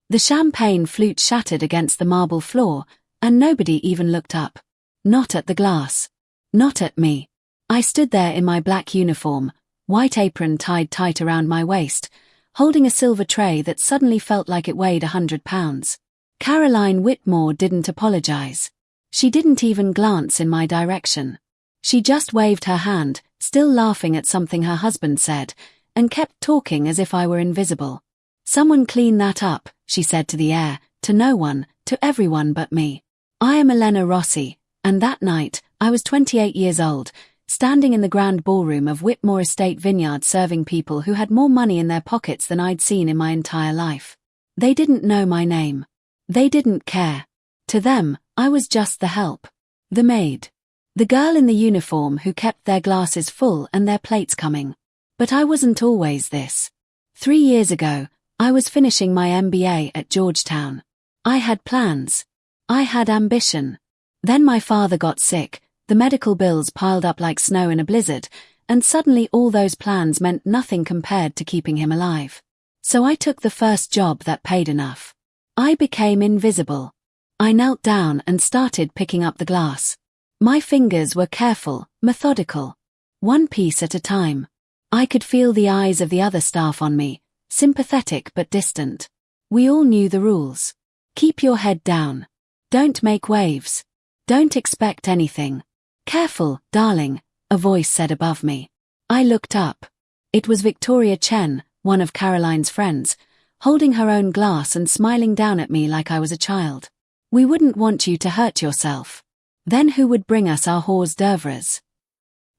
The champagne flute shattered against the marble floor, and nobody even looked up. Not at the glass. Not at me. I stood there in my black uniform, white apron tied tight around my waist, holding a silver tray that suddenly felt like it weighed 100 pounds. Caroline Whitmore didn't apologize. She didn't even glance in my direction. She just waved her hand, still laughing at something her husband said, and kept talking as if I were invisible. "Someone clean that up," she said to the air, to no one, to everyone but me. I am Elena Rossi, and that night, I was 28 years old, standing in the grand ballroom of Whitmore Estate Vineyards serving people who had more money in their pockets than I'd seen in my entire life. They didn't know my name. They didn't care. To them, I was just the help. The maid. The girl in the uniform who kept their glasses full and their plates coming. But I wasn't always this. 3 years ago, I was finishing my MBA at Georgetown. I had plans. I had ambition. Then my father got sick, the medical bills piled up like snow in a blizzard, and suddenly all those plans meant nothing compared to keeping him alive. So I took the first job that paid enough. I became invisible. I knelt down and started picking up the glass. My fingers were careful, methodical. One piece at a time. I could feel the eyes of the other staff on me, sympathetic but distant. We all knew the rules. Keep your head down. Don't make waves. Don't expect anything. "Careful, darling," a voice said above me. I looked up. It was Victoria Chen, one of Caroline's friends, holding her own glass and smiling down at me like I was a child. "We wouldn't want you to hurt yourself. Then who would bring us our hors d'oeuvres?"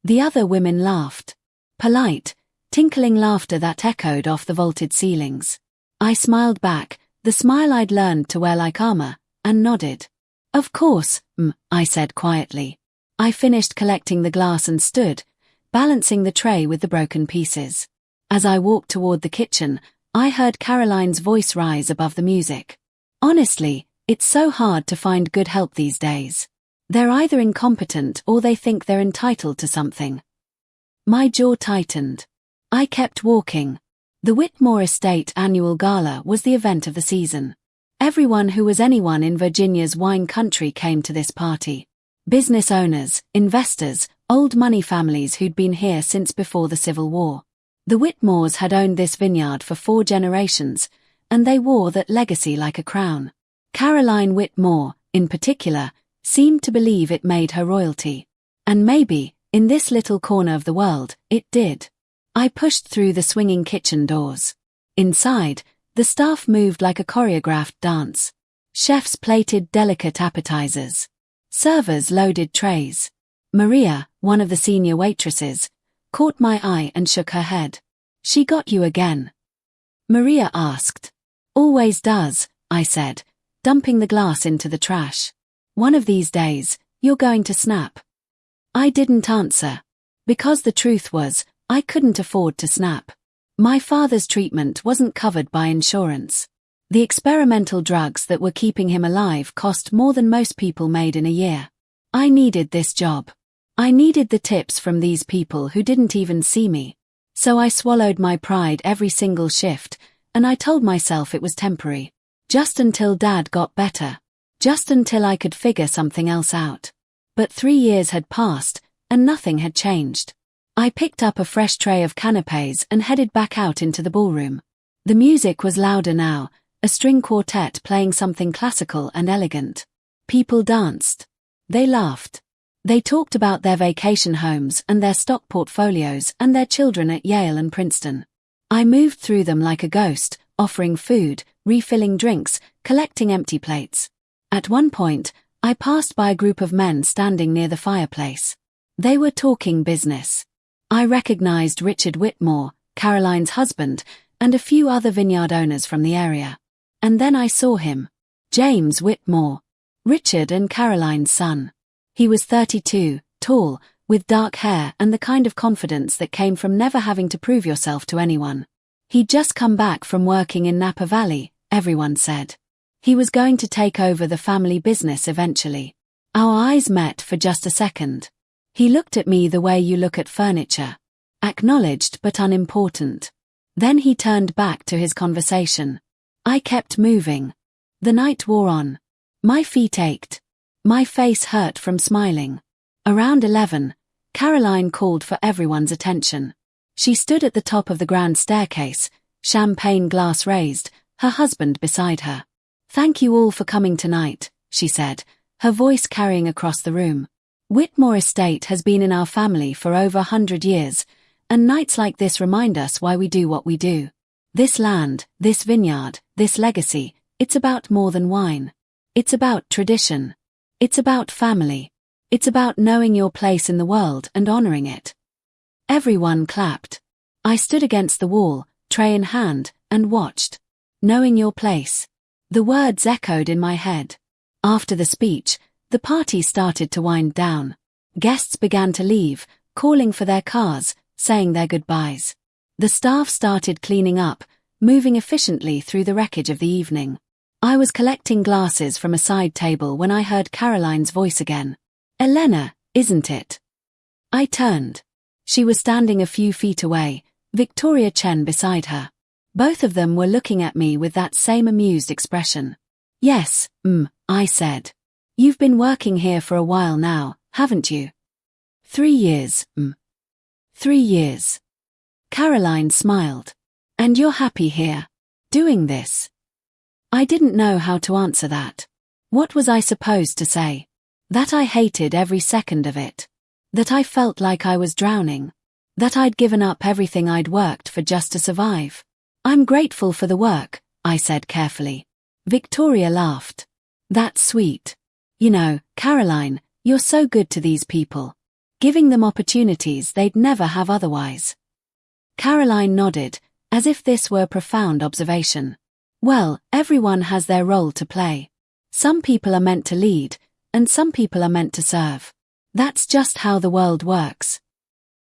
The other women laughed. Polite, tinkling laughter that echoed off the vaulted ceilings. I smiled back, the smile I'd learned to wear like armor, and nodded. "Of course," I said quietly. I finished collecting the glass and stood, balancing the tray with the broken pieces. As I walked toward the kitchen, I heard Caroline's voice rise above the music. "Honestly, it's so hard to find good help these days. They're either incompetent or they think they're entitled to something." My jaw tightened. I kept walking. The Whitmore Estate annual gala was the event of the season. Everyone who was anyone in Virginia's wine country came to this party. Business owners, investors, old money families who'd been here since before the Civil War. The Whitmores had owned this vineyard for 4 generations, and they wore that legacy like a crown. Caroline Whitmore, in particular, seemed to believe it made her royalty. And maybe, in this little corner of the world, it did. I pushed through the swinging kitchen doors. Inside, the staff moved like a choreographed dance. Chefs plated delicate appetizers. Servers loaded trays. Maria, one of the senior waitresses, caught my eye and shook her head. "She got you again?" Maria asked. "Always does," I said, dumping the glass into the trash. "One of these days, you're going to snap." I didn't answer. Because the truth was, I couldn't afford to snap. My father's treatment wasn't covered by insurance. The experimental drugs that were keeping him alive cost more than most people made in a year. I needed this job. I needed the tips from these people who didn't even see me. So I swallowed my pride every single shift, and I told myself it was temporary. Just until Dad got better. Just until I could figure something else out. But 3 years had passed, and nothing had changed. I picked up a fresh tray of canapés and headed back out into the ballroom. The music was louder now, a string quartet playing something classical and elegant. People danced. They laughed. They talked about their vacation homes and their stock portfolios and their children at Yale and Princeton. I moved through them like a ghost, offering food, refilling drinks, collecting empty plates. At one point, I passed by a group of men standing near the fireplace. They were talking business. I recognized Richard Whitmore, Caroline's husband, and a few other vineyard owners from the area. And then I saw him. James Whitmore. Richard and Caroline's son. He was 32, tall, with dark hair and the kind of confidence that came from never having to prove yourself to anyone. He'd just come back from working in Napa Valley, everyone said. He was going to take over the family business eventually. Our eyes met for just a second. He looked at me the way you look at furniture. Acknowledged but unimportant. Then he turned back to his conversation. I kept moving. The night wore on. My feet ached. My face hurt from smiling. Around 11, Caroline called for everyone's attention. She stood at the top of the grand staircase, champagne glass raised, her husband beside her. "Thank you all for coming tonight," she said, her voice carrying across the room. "Whitmore Estate has been in our family for over 100 years, and nights like this remind us why we do what we do. This land, this vineyard, this legacy, it's about more than wine. It's about tradition. It's about family. It's about knowing your place in the world and honoring it." Everyone clapped. I stood against the wall, tray in hand, and watched. Knowing your place. The words echoed in my head. After the speech, the party started to wind down. Guests began to leave, calling for their cars, saying their goodbyes. The staff started cleaning up, moving efficiently through the wreckage of the evening. I was collecting glasses from a side table when I heard Caroline's voice again. "Elena, isn't it?" I turned. She was standing a few feet away, Victoria Chen beside her. Both of them were looking at me with that same amused expression. "Yes, I said. "You've been working here for a while now, haven't you?" 3 years, 3 years. Caroline smiled. "And you're happy here? Doing this?" I didn't know how to answer that. What was I supposed to say? That I hated every second of it. That I felt like I was drowning. That I'd given up everything I'd worked for just to survive. "I'm grateful for the work," I said carefully. Victoria laughed. "That's sweet. You know, Caroline, you're so good to these people. Giving them opportunities they'd never have otherwise." Caroline nodded, as if this were a profound observation. "Well, everyone has their role to play. Some people are meant to lead, and some people are meant to serve. That's just how the world works."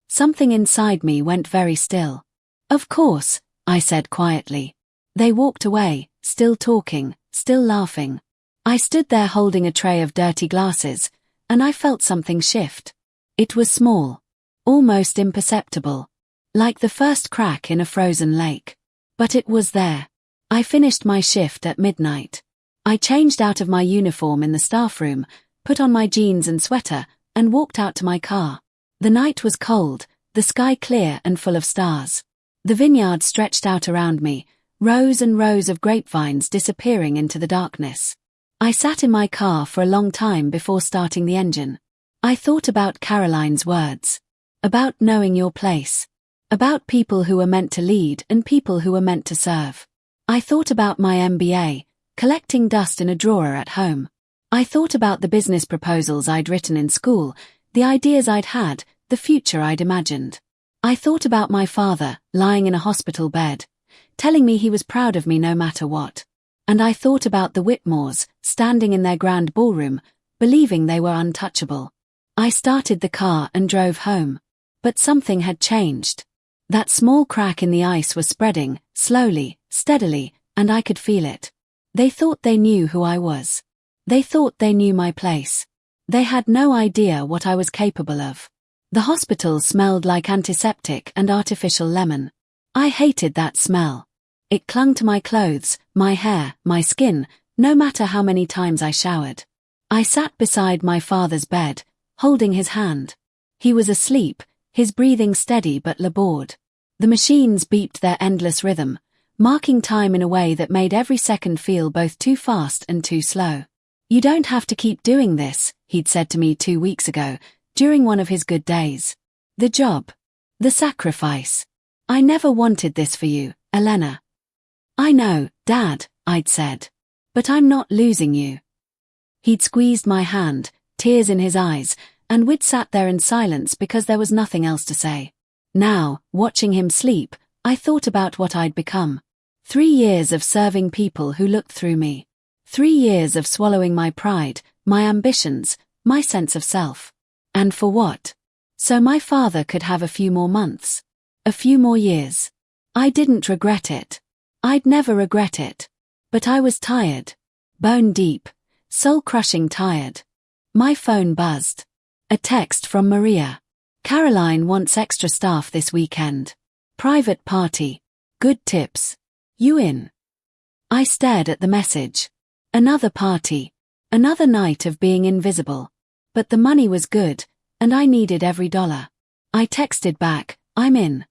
Something inside me went very still. "Of course," I said quietly. They walked away, still talking, still laughing. I stood there holding a tray of dirty glasses, and I felt something shift. It was small, almost imperceptible, like the first crack in a frozen lake. But it was there. I finished my shift at midnight. I changed out of my uniform in the staff room, put on my jeans and sweater, and walked out to my car. The night was cold, the sky clear and full of stars. The vineyard stretched out around me, rows and rows of grapevines disappearing into the darkness. I sat in my car for a long time before starting the engine. I thought about Caroline's words. About knowing your place. About people who were meant to lead and people who were meant to serve. I thought about my MBA, collecting dust in a drawer at home. I thought about the business proposals I'd written in school, the ideas I'd had, the future I'd imagined. I thought about my father, lying in a hospital bed, telling me he was proud of me no matter what. And I thought about the Whitmores, standing in their grand ballroom, believing they were untouchable. I started the car and drove home. But something had changed. That small crack in the ice was spreading, slowly, steadily, and I could feel it. They thought they knew who I was. They thought they knew my place. They had no idea what I was capable of. The hospital smelled like antiseptic and artificial lemon. I hated that smell. It clung to my clothes, my hair, my skin, no matter how many times I showered. I sat beside my father's bed, holding his hand. He was asleep, his breathing steady but labored. The machines beeped their endless rhythm, marking time in a way that made every second feel both too fast and too slow. "You don't have to keep doing this," he'd said to me 2 weeks ago, during one of his good days. "The job. The sacrifice. I never wanted this for you, Elena." "I know, Dad," I'd said. "But I'm not losing you." He'd squeezed my hand, tears in his eyes, and we'd sat there in silence because there was nothing else to say. Now, watching him sleep, I thought about what I'd become. 3 years of serving people who looked through me. 3 years of swallowing my pride, my ambitions, my sense of self. And for what? So my father could have a few more months. A few more years. I didn't regret it. I'd never regret it. But I was tired. Bone deep. Soul-crushing tired. My phone buzzed. A text from Maria. "Caroline wants extra staff this weekend. Private party. Good tips. You in?" I stared at the message. Another party. Another night of being invisible. But the money was good, and I needed every dollar. I texted back, "I'm in."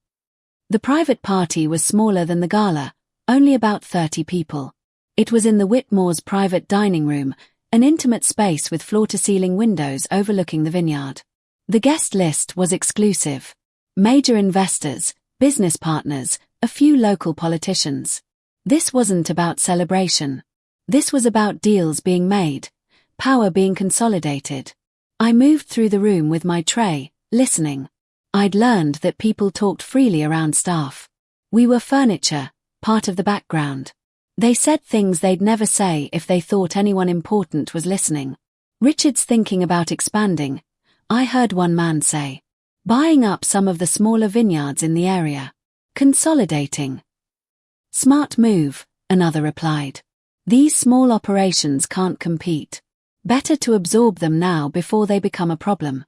The private party was smaller than the gala, only about 30 people. It was in the Whitmore's private dining room, an intimate space with floor-to-ceiling windows overlooking the vineyard. The guest list was exclusive. Major investors, business partners, a few local politicians. This wasn't about celebration. This was about deals being made, power being consolidated. I moved through the room with my tray, listening. I'd learned that people talked freely around staff. We were furniture, part of the background. They said things they'd never say if they thought anyone important was listening. "Richard's thinking about expanding," I heard one man say. "Buying up some of the smaller vineyards in the area. Consolidating." "Smart move," another replied. "These small operations can't compete. Better to absorb them now before they become a problem."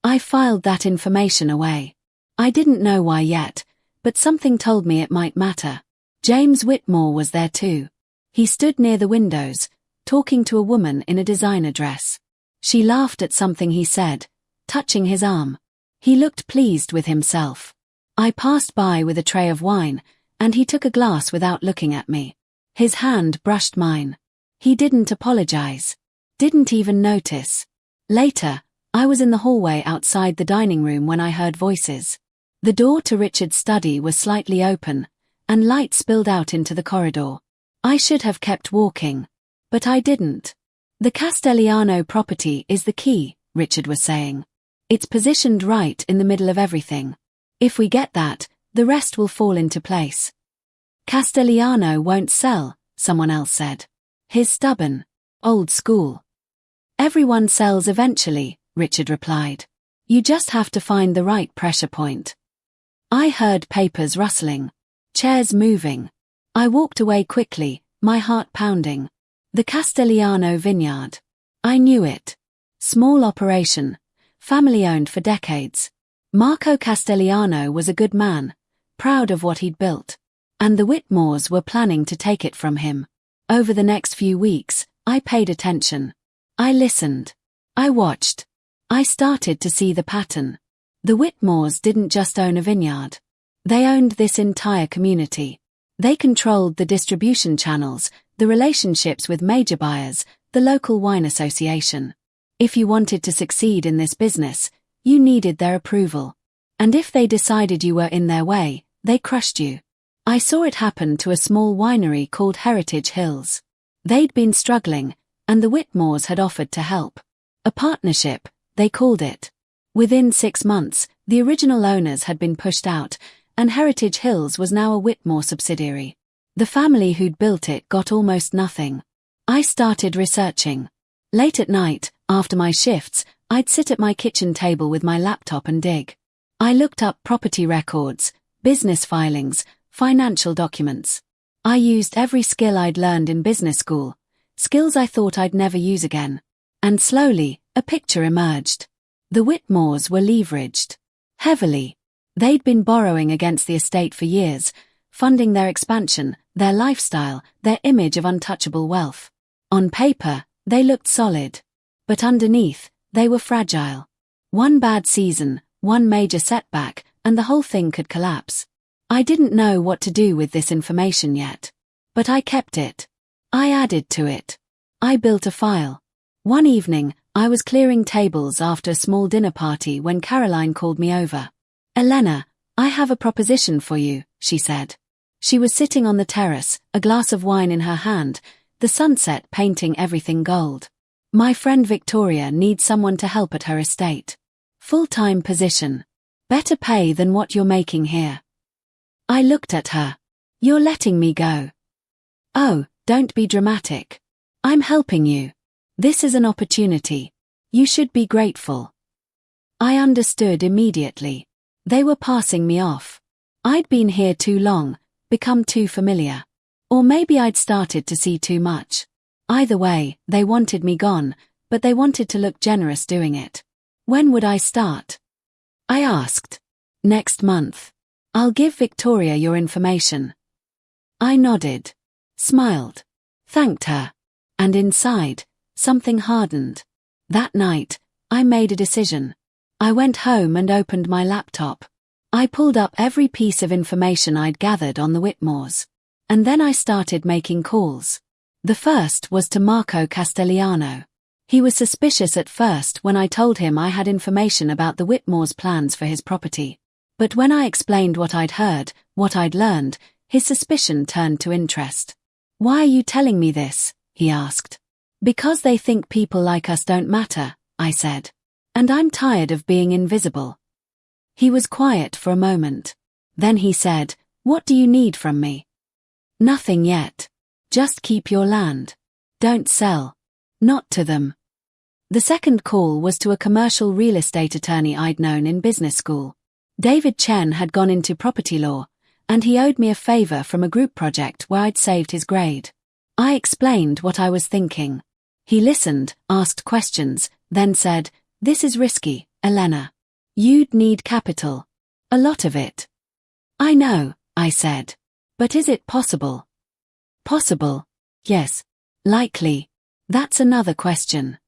I filed that information away. I didn't know why yet, but something told me it might matter. James Whitmore was there too. He stood near the windows, talking to a woman in a designer dress. She laughed at something he said, touching his arm. He looked pleased with himself. I passed by with a tray of wine, and he took a glass without looking at me. His hand brushed mine. He didn't apologize. Didn't even notice. Later, I was in the hallway outside the dining room when I heard voices. The door to Richard's study was slightly open, and light spilled out into the corridor. I should have kept walking. But I didn't. "The Castelliano property is the key," Richard was saying. "It's positioned right in the middle of everything. If we get that, the rest will fall into place." "Castelliano won't sell," someone else said. "He's stubborn. Old school." "Everyone sells eventually," Richard replied. "You just have to find the right pressure point." I heard papers rustling. Chairs moving. I walked away quickly, my heart pounding. The Castelliano Vineyard. I knew it. Small operation. Family-owned for decades. Marco Castelliano was a good man, proud of what he'd built. And the Whitmores were planning to take it from him. Over the next few weeks, I paid attention. I listened. I watched. I started to see the pattern. The Whitmores didn't just own a vineyard. They owned this entire community. They controlled the distribution channels, the relationships with major buyers, the local wine association. If you wanted to succeed in this business, you needed their approval. And if they decided you were in their way, they crushed you. I saw it happen to a small winery called Heritage Hills. They'd been struggling, and the Whitmores had offered to help. A partnership, they called it. Within 6 months, the original owners had been pushed out, and Heritage Hills was now a Whitmore subsidiary. The family who'd built it got almost nothing. I started researching. Late at night, after my shifts, I'd sit at my kitchen table with my laptop and dig. I looked up property records, business filings, financial documents. I used every skill I'd learned in business school, skills I thought I'd never use again. And slowly, a picture emerged. The Whitmores were leveraged. Heavily. They'd been borrowing against the estate for years, funding their expansion, their lifestyle, their image of untouchable wealth. On paper, they looked solid. But underneath, they were fragile. One bad season, one major setback, and the whole thing could collapse. I didn't know what to do with this information yet. But I kept it. I added to it. I built a file. One evening, I was clearing tables after a small dinner party when Caroline called me over. "Elena, I have a proposition for you," she said. She was sitting on the terrace, a glass of wine in her hand, the sunset painting everything gold. "My friend Victoria needs someone to help at her estate. Full-time position. Better pay than what you're making here." I looked at her. "You're letting me go?" "Oh, don't be dramatic. I'm helping you. This is an opportunity. You should be grateful." I understood immediately. They were passing me off. I'd been here too long, become too familiar. Or maybe I'd started to see too much. Either way, they wanted me gone, but they wanted to look generous doing it. "When would I start?" I asked. "Next month. I'll give Victoria your information." I nodded. smiled, thanked her. And inside, something hardened. That night, I made a decision. I went home and opened my laptop. I pulled up every piece of information I'd gathered on the Whitmores. And then I started making calls. The first was to Marco Castelliano. He was suspicious at first when I told him I had information about the Whitmores' plans for his property. But when I explained what I'd heard, what I'd learned, his suspicion turned to interest. "Why are you telling me this?" he asked. "Because they think people like us don't matter," I said. "And I'm tired of being invisible." He was quiet for a moment. Then he said, "What do you need from me?" "Nothing yet. Just keep your land. Don't sell. Not to them." The second call was to a commercial real estate attorney I'd known in business school. David Chen had gone into property law, and he owed me a favor from a group project where I'd saved his grade. I explained what I was thinking. He listened, asked questions, then said, "This is risky, Elena. You'd need capital. A lot of it." "I know," I said. "But is it possible?" "Possible. Yes. Likely. That's another question."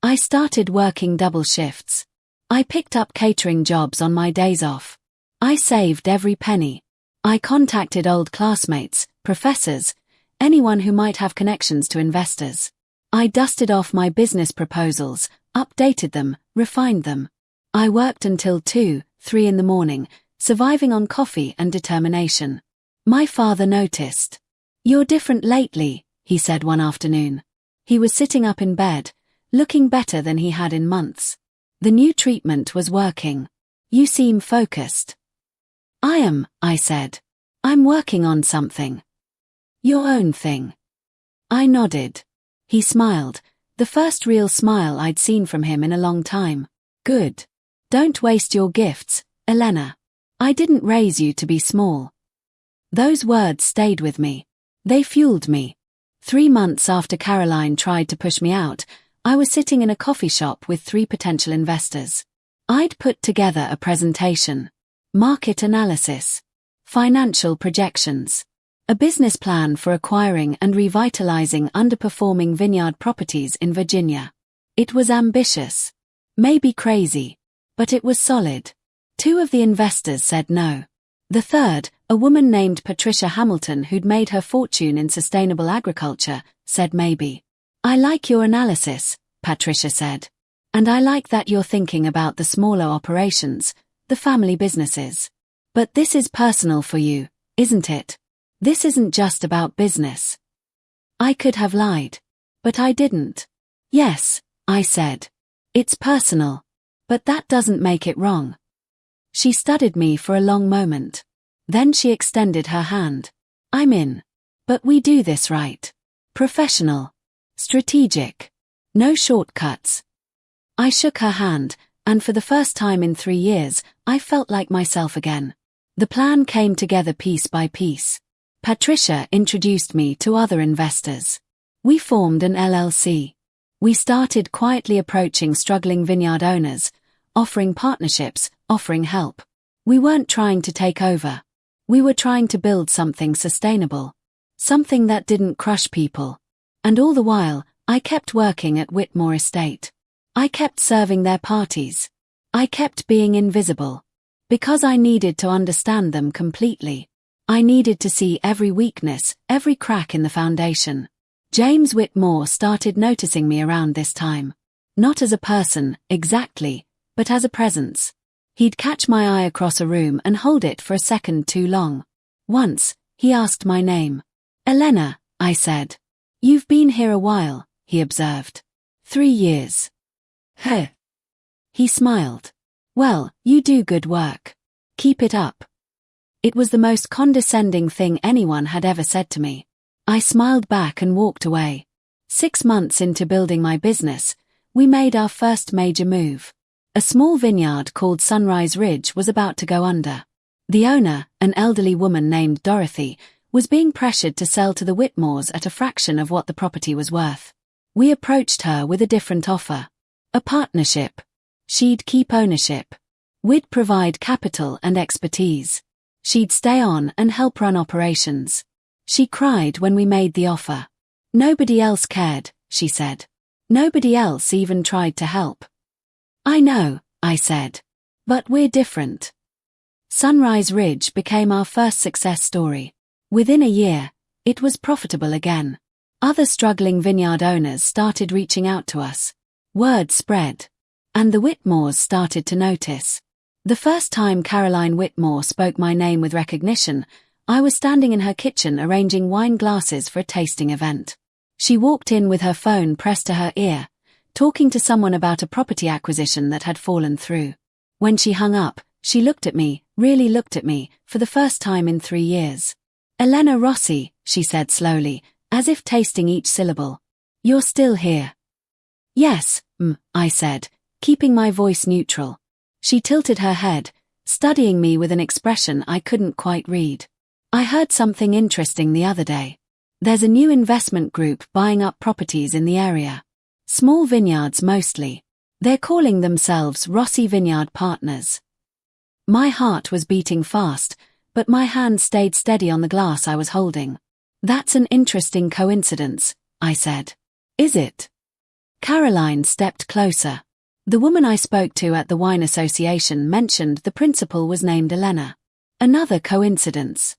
I started working double shifts. I picked up catering jobs on my days off. I saved every penny. I contacted old classmates, professors, anyone who might have connections to investors. I dusted off my business proposals, updated them, refined them. I worked until 2, 3 in the morning, surviving on coffee and determination. My father noticed. "You're different lately," he said one afternoon. He was sitting up in bed, looking better than he had in months. The new treatment was working. "You seem focused." "I am," I said. "I'm working on something." "Your own thing." I nodded. He smiled, the first real smile I'd seen from him in a long time. "Good. Don't waste your gifts, Elena. I didn't raise you to be small." Those words stayed with me. They fueled me. 3 months after Caroline tried to push me out, I was sitting in a coffee shop with 3 potential investors. I'd put together a presentation. Market analysis. Financial projections. A business plan for acquiring and revitalizing underperforming vineyard properties in Virginia. It was ambitious. Maybe crazy. But it was solid. 2 of the investors said no. The third, a woman named Patricia Hamilton who'd made her fortune in sustainable agriculture, said maybe. "I like your analysis," Patricia said. "And I like that you're thinking about the smaller operations, the family businesses. But this is personal for you, isn't it? This isn't just about business." I could have lied. But I didn't. "Yes," I said. "It's personal. But that doesn't make it wrong." She studied me for a long moment. Then she extended her hand. "I'm in. But we do this right. Professional. Strategic. No shortcuts." I shook her hand, and for the first time in 3 years, I felt like myself again. The plan came together piece by piece. Patricia introduced me to other investors. We formed an LLC. We started quietly approaching struggling vineyard owners, offering partnerships, offering help. We weren't trying to take over. We were trying to build something sustainable. Something that didn't crush people. And all the while, I kept working at Whitmore Estate. I kept serving their parties. I kept being invisible. Because I needed to understand them completely. I needed to see every weakness, every crack in the foundation. James Whitmore started noticing me around this time. Not as a person, exactly, but as a presence. He'd catch my eye across a room and hold it for a second too long. Once, he asked my name. "Elena," I said. "You've been here a while," he observed. 3 years. "Heh." He smiled. "Well, you do good work. Keep it up." It was the most condescending thing anyone had ever said to me. I smiled back and walked away. 6 months into building my business, we made our first major move. A small vineyard called Sunrise Ridge was about to go under. The owner, an elderly woman named Dorothy, was being pressured to sell to the Whitmores at a fraction of what the property was worth. We approached her with a different offer. A partnership. She'd keep ownership. We'd provide capital and expertise. She'd stay on and help run operations. She cried when we made the offer. Nobody else cared, she said. Nobody else even tried to help. I know, I said. But we're different. Sunrise Ridge became our first success story. Within a year, it was profitable again. Other struggling vineyard owners started reaching out to us. Word spread. And the Whitmores started to notice. The first time Caroline Whitmore spoke my name with recognition, I was standing in her kitchen arranging wine glasses for a tasting event. She walked in with her phone pressed to her ear, talking to someone about a property acquisition that had fallen through. When she hung up, she looked at me, really looked at me, for the first time in 3 years. Elena Rossi, she said slowly, as if tasting each syllable. You're still here. Yes, I said, keeping my voice neutral. She tilted her head, studying me with an expression I couldn't quite read. I heard something interesting the other day. There's a new investment group buying up properties in the area. Small vineyards mostly. They're calling themselves Rossi Vineyard Partners. My heart was beating fast, but my hand stayed steady on the glass I was holding. That's an interesting coincidence, I said. Is it? Caroline stepped closer. The woman I spoke to at the wine association mentioned the principal was named Elena. Another coincidence.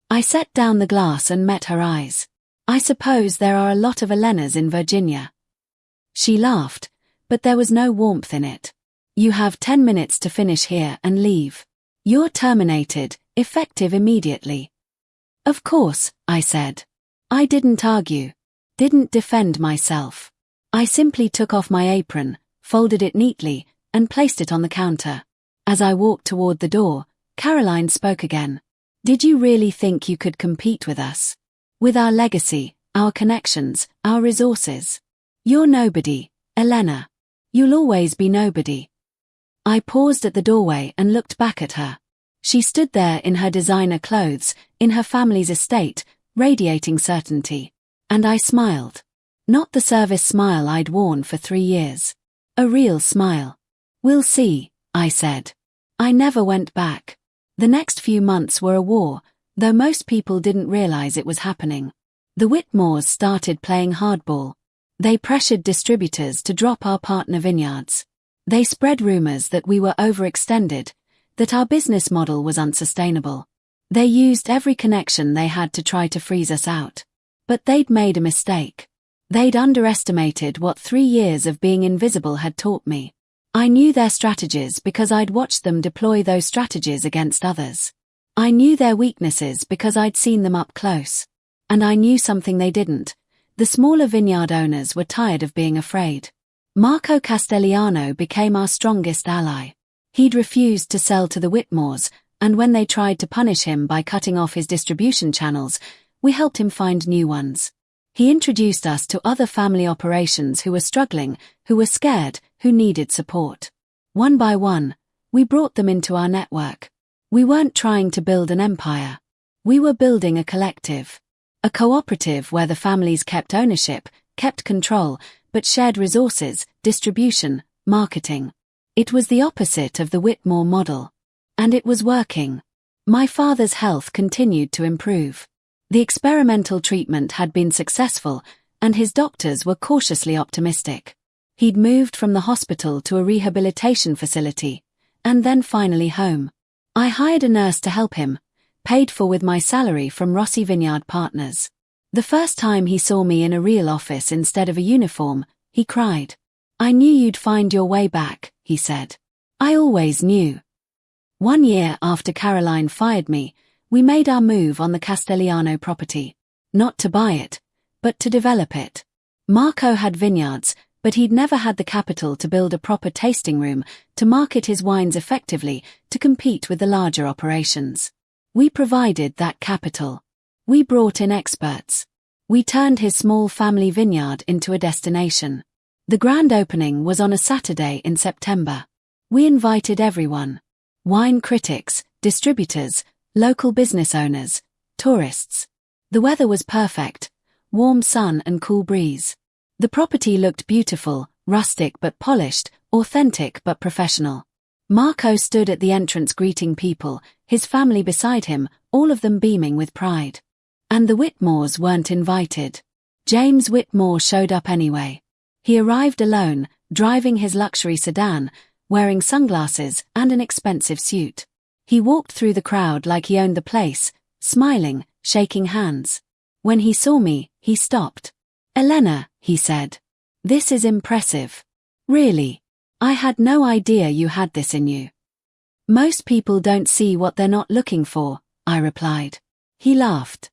I set down the glass and met her eyes. I suppose there are a lot of Elenas in Virginia. She laughed, but there was no warmth in it. You have 10 minutes to finish here and leave. You're terminated, effective immediately. Of course, I said. I didn't argue. Didn't defend myself. I simply took off my apron, folded it neatly, and placed it on the counter. As I walked toward the door, Caroline spoke again. Did you really think you could compete with us? With our legacy, our connections, our resources? You're nobody, Elena. You'll always be nobody. I paused at the doorway and looked back at her. She stood there in her designer clothes, in her family's estate, radiating certainty. And I smiled. Not the service smile I'd worn for 3 years. A real smile. We'll see, I said. I never went back. The next few months were a war, though most people didn't realize it was happening. The Whitmores started playing hardball. They pressured distributors to drop our partner vineyards. They spread rumors that we were overextended, that our business model was unsustainable. They used every connection they had to try to freeze us out. But they'd made a mistake. They'd underestimated what 3 years of being invisible had taught me. I knew their strategies because I'd watched them deploy those strategies against others. I knew their weaknesses because I'd seen them up close. And I knew something they didn't. The smaller vineyard owners were tired of being afraid. Marco Castelliano became our strongest ally. He'd refused to sell to the Whitmores, and when they tried to punish him by cutting off his distribution channels, we helped him find new ones. He introduced us to other family operations who were struggling, who were scared, who needed support. One by one, we brought them into our network. We weren't trying to build an empire. We were building a collective. A cooperative where the families kept ownership, kept control, but shared resources, distribution, marketing. It was the opposite of the Whitmore model. And it was working. My father's health continued to improve. The experimental treatment had been successful, and his doctors were cautiously optimistic. He'd moved from the hospital to a rehabilitation facility, and then finally home. I hired a nurse to help him, paid for with my salary from Rossi Vineyard Partners. The first time he saw me in a real office instead of a uniform, he cried. I knew you'd find your way back, he said. I always knew. 1 year after Caroline fired me, we made our move on the Castelliano property. Not to buy it, but to develop it. Marco had vineyards, but he'd never had the capital to build a proper tasting room, to market his wines effectively, to compete with the larger operations. We provided that capital. We brought in experts. We turned his small family vineyard into a destination. The grand opening was on a Saturday in September. We invited everyone. Wine critics, distributors, local business owners, tourists. The weather was perfect, warm sun and cool breeze. The property looked beautiful, rustic but polished, authentic but professional. Marco stood at the entrance greeting people, his family beside him, all of them beaming with pride. And the Whitmores weren't invited. James Whitmore showed up anyway. He arrived alone, driving his luxury sedan, wearing sunglasses and an expensive suit. He walked through the crowd like he owned the place, smiling, shaking hands. When he saw me, he stopped. "Elena," he said. "This is impressive. Really. I had no idea you had this in you." "Most people don't see what they're not looking for," I replied. He laughed.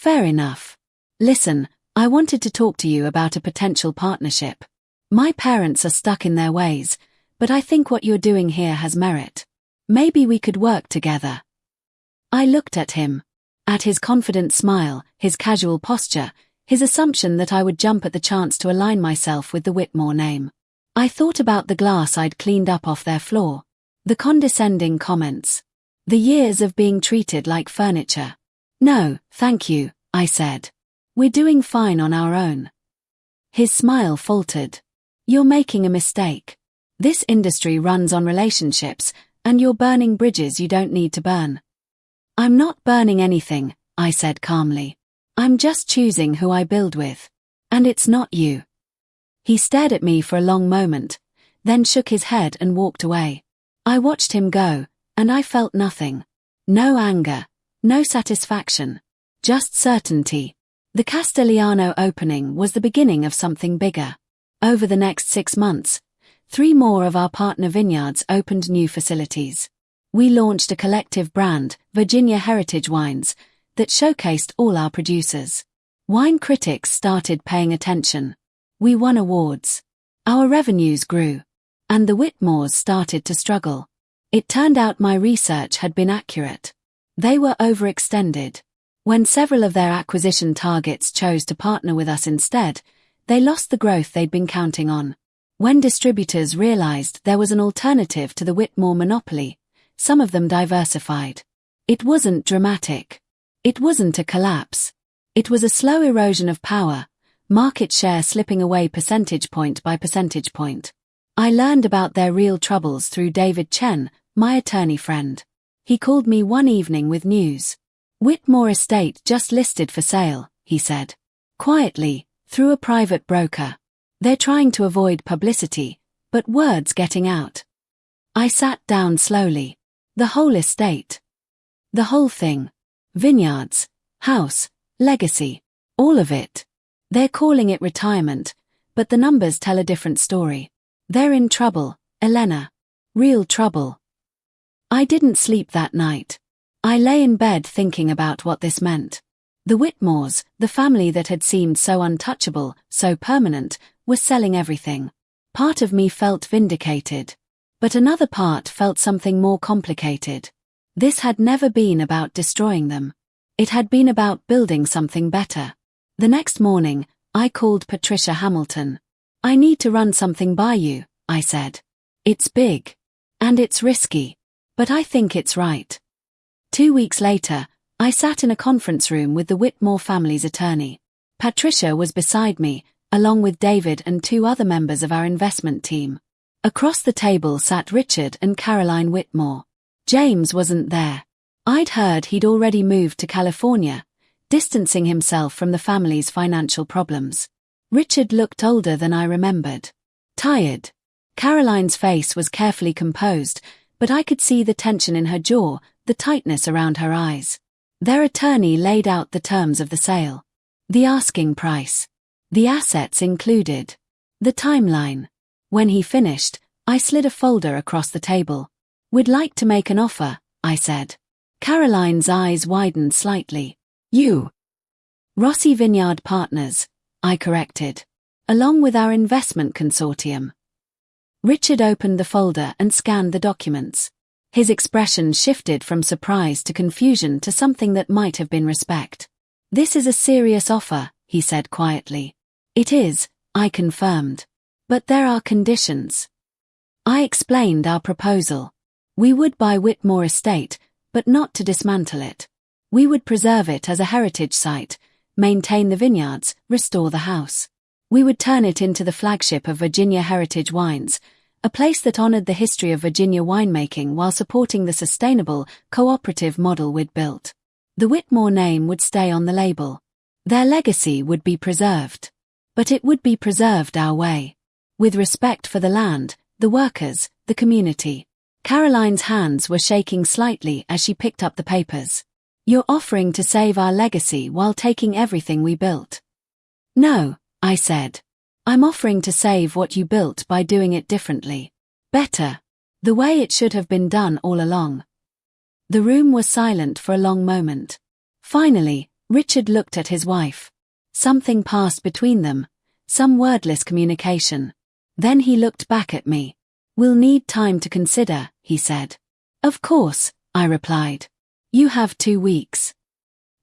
"Fair enough. Listen, I wanted to talk to you about a potential partnership. My parents are stuck in their ways, but I think what you're doing here has merit. Maybe we could work together." I looked at him. At his confident smile, his casual posture, his assumption that I would jump at the chance to align myself with the Whitmore name. I thought about the glass I'd cleaned up off their floor, the condescending comments, the years of being treated like furniture. "No, thank you," I said. "We're doing fine on our own." His smile faltered. "You're making a mistake. This industry runs on relationships, and you're burning bridges you don't need to burn." "I'm not burning anything," I said calmly. "I'm just choosing who I build with. And it's not you." He stared at me for a long moment, then shook his head and walked away. I watched him go, and I felt nothing. No anger, no satisfaction, just certainty. The Castellano opening was the beginning of something bigger. Over the next 6 months, 3 more of our partner vineyards opened new facilities. We launched a collective brand, Virginia Heritage Wines, that showcased all our producers. Wine critics started paying attention. We won awards. Our revenues grew. And the Whitmores started to struggle. It turned out my research had been accurate. They were overextended. When several of their acquisition targets chose to partner with us instead, they lost the growth they'd been counting on. When distributors realized there was an alternative to the Whitmore monopoly, some of them diversified. It wasn't dramatic. It wasn't a collapse. It was a slow erosion of power, market share slipping away percentage point by percentage point. I learned about their real troubles through David Chen, my attorney friend. He called me one evening with news. "Whitmore Estate just listed for sale," he said. "Quietly, through a private broker. They're trying to avoid publicity, but word's getting out." I sat down slowly. The whole estate. The whole thing. Vineyards, house, legacy. All of it. They're calling it retirement, but the numbers tell a different story. They're in trouble, Elena. Real trouble. I didn't sleep that night. I lay in bed thinking about what this meant. The Whitmores, the family that had seemed so untouchable, so permanent, were selling everything. Part of me felt vindicated. But another part felt something more complicated. This had never been about destroying them. It had been about building something better. The next morning, I called Patricia Hamilton. "I need to run something by you," I said. "It's big. And it's risky. But I think it's right." 2 weeks later, I sat in a conference room with the Whitmore family's attorney. Patricia was beside me, along with David and 2 other members of our investment team. Across the table sat Richard and Caroline Whitmore. James wasn't there. I'd heard he'd already moved to California, distancing himself from the family's financial problems. Richard looked older than I remembered. Tired. Caroline's face was carefully composed, but I could see the tension in her jaw, the tightness around her eyes. Their attorney laid out the terms of the sale. The asking price. The assets included. The timeline. When he finished, I slid a folder across the table. "We'd like to make an offer," I said. Caroline's eyes widened slightly. "You?" "Rossi Vineyard Partners," I corrected. "Along with our investment consortium." Richard opened the folder and scanned the documents. His expression shifted from surprise to confusion to something that might have been respect. "This is a serious offer," he said quietly. "It is," I confirmed. "But there are conditions." I explained our proposal. We would buy Whitmore Estate, but not to dismantle it. We would preserve it as a heritage site, maintain the vineyards, restore the house. We would turn it into the flagship of Virginia Heritage Wines, a place that honored the history of Virginia winemaking while supporting the sustainable, cooperative model we'd built. The Whitmore name would stay on the label. Their legacy would be preserved. But it would be preserved our way. With respect for the land, the workers, the community. Caroline's hands were shaking slightly as she picked up the papers. You're offering to save our legacy while taking everything we built. No, I said. I'm offering to save what you built by doing it differently. Better. The way it should have been done all along. The room was silent for a long moment. Finally, Richard looked at his wife. Something passed between them, some wordless communication. Then he looked back at me. We'll need time to consider, he said. Of course, I replied. You have 2 weeks.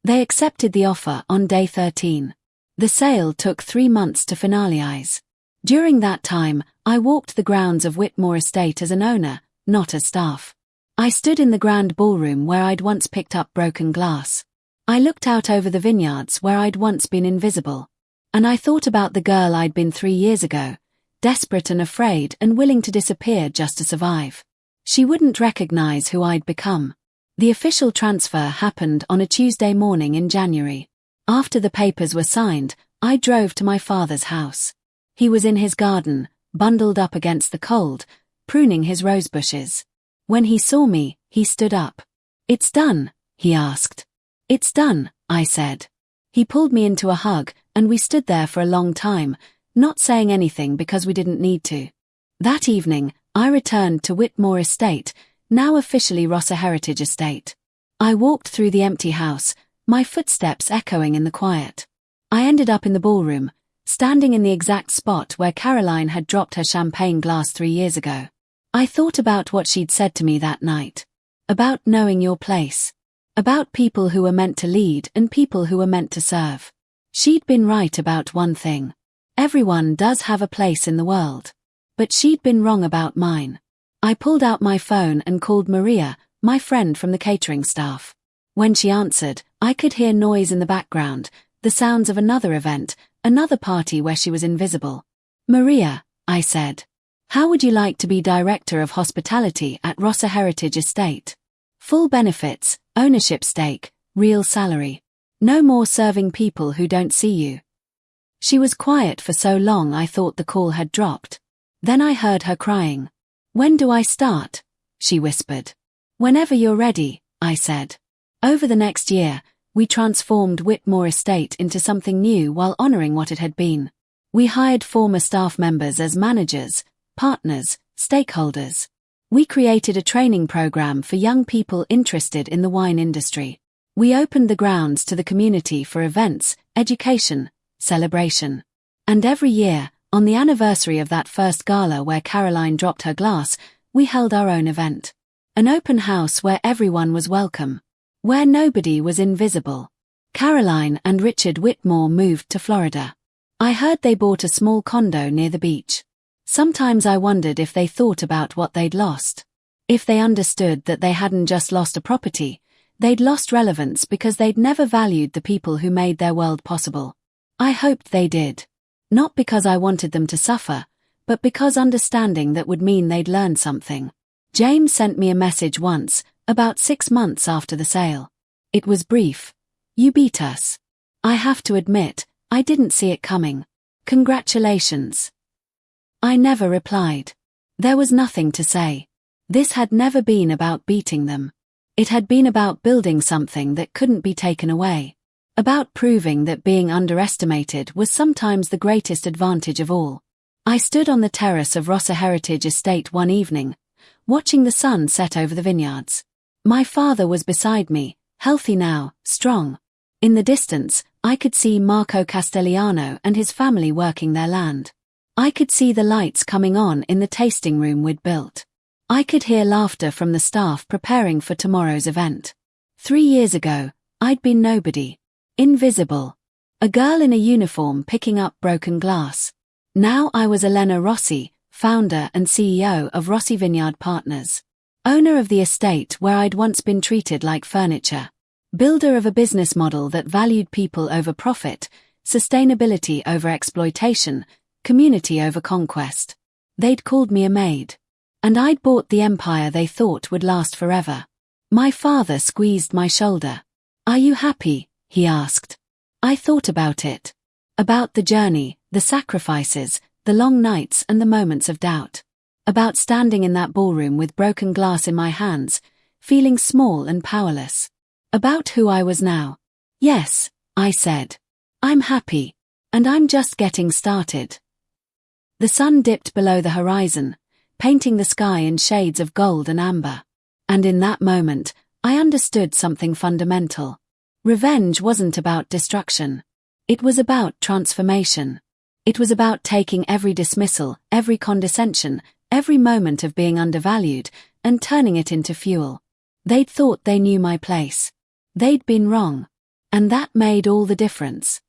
They accepted the offer on day 13. The sale took 3 months to finalize. During that time, I walked the grounds of Whitmore Estate as an owner, not as staff. I stood in the grand ballroom where I'd once picked up broken glass. I looked out over the vineyards where I'd once been invisible. And I thought about the girl I'd been 3 years ago, desperate and afraid and willing to disappear just to survive. She wouldn't recognize who I'd become. The official transfer happened on a Tuesday morning in January. After the papers were signed, I drove to my father's house. He was in his garden, bundled up against the cold, pruning his rose bushes. When he saw me, he stood up. It's done, he asked. It's done, I said. He pulled me into a hug, and we stood there for a long time, not saying anything because we didn't need to. That evening, I returned to Whitmore Estate, now officially Rossi Heritage Estate. I walked through the empty house, my footsteps echoing in the quiet. I ended up in the ballroom, standing in the exact spot where Caroline had dropped her champagne glass 3 years ago. I thought about what she'd said to me that night. About knowing your place. About people who were meant to lead and people who were meant to serve. She'd been right about one thing. Everyone does have a place in the world. But she'd been wrong about mine. I pulled out my phone and called Maria, my friend from the catering staff. When she answered, I could hear noise in the background, the sounds of another event, another party where she was invisible. Maria, I said. How would you like to be Director of Hospitality at Rossi Heritage Estate? Full benefits, ownership stake, real salary. No more serving people who don't see you. She was quiet for so long I thought the call had dropped. Then I heard her crying. When do I start? She whispered. Whenever you're ready, I said. Over the next year, we transformed Whitmore Estate into something new while honoring what it had been. We hired former staff members as managers, partners, stakeholders. We created a training program for young people interested in the wine industry. We opened the grounds to the community for events, education, celebration. And every year, on the anniversary of that first gala where Caroline dropped her glass, we held our own event. An open house where everyone was welcome. Where nobody was invisible. Caroline and Richard Whitmore moved to Florida. I heard they bought a small condo near the beach. Sometimes I wondered if they thought about what they'd lost. If they understood that they hadn't just lost a property, they'd lost relevance because they'd never valued the people who made their world possible. I hoped they did. Not because I wanted them to suffer, but because understanding that would mean they'd learn something. James sent me a message once, about 6 months after the sale. It was brief. You beat us. I have to admit, I didn't see it coming. Congratulations. I never replied. There was nothing to say. This had never been about beating them. It had been about building something that couldn't be taken away. About proving that being underestimated was sometimes the greatest advantage of all. I stood on the terrace of Rossi Heritage Estate one evening, watching the sun set over the vineyards. My father was beside me, healthy now, strong. In the distance, I could see Marco Castelliano and his family working their land. I could see the lights coming on in the tasting room we'd built. I could hear laughter from the staff preparing for tomorrow's event. 3 years ago, I'd been nobody. Invisible. A girl in a uniform picking up broken glass. Now I was Elena Rossi, founder and CEO of Rossi Vineyard Partners. Owner of the estate where I'd once been treated like furniture. Builder of a business model that valued people over profit, sustainability over exploitation, community over conquest. They'd called me a maid. And I'd bought the empire they thought would last forever. My father squeezed my shoulder. "Are you happy?" he asked. I thought about it. About the journey, the sacrifices, the long nights and the moments of doubt. About standing in that ballroom with broken glass in my hands, feeling small and powerless. About who I was now. "Yes," I said. "I'm happy. And I'm just getting started." The sun dipped below the horizon, painting the sky in shades of gold and amber. And in that moment, I understood something fundamental. Revenge wasn't about destruction. It was about transformation. It was about taking every dismissal, every condescension, every moment of being undervalued, and turning it into fuel. They'd thought they knew my place. They'd been wrong. And that made all the difference.